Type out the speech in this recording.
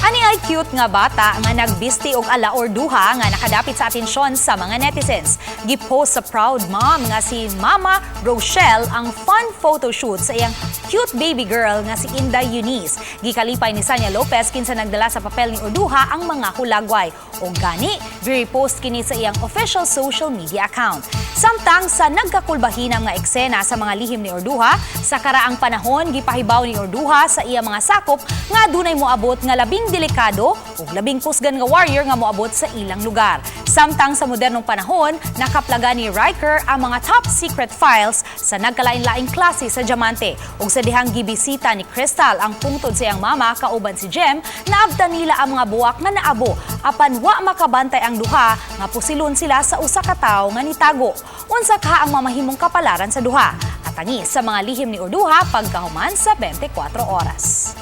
Ani ay cute nga bata nga nagbisti og ala or duha nga nakadapit sa atensyon sa mga netizens. Gipost sa proud mom nga si Mama Rochelle ang fun photoshoot sa iyang cute baby girl nga si Inday Eunice. Gikalipay ni Sanya Lopez kinsa nagdala sa papel ni Orduha ang mga hulagway. O gani, gi-repost kini sa iyang official social media account. Samtang sa nagkakulbahinang nga eksena sa mga lihim ni Orduha, sa karaang panahon gipahibaw ni Orduha sa iya mga sakop nga dunay moabot nga labing delikado ug labing kusgan nga warrior nga moabot sa ilang lugar. Samtang sa modernong panahon, nakaplaga ni Riker ang mga top secret files sa nagkalain-laing klase sa diamante. Ug sa dihang gibisita ni Crystal ang pungtod sa iyang mama kauban si Jem, naabtan nila ang mga buwak nga naabo apan wa makabantay ang duha nga pusilon sila sa usa ka tawo nga nitago. Unsa ka ang mamahimong kapalaran sa duha? At tangi sa mga lihim ni Orduha pagkahuman sa 24 oras.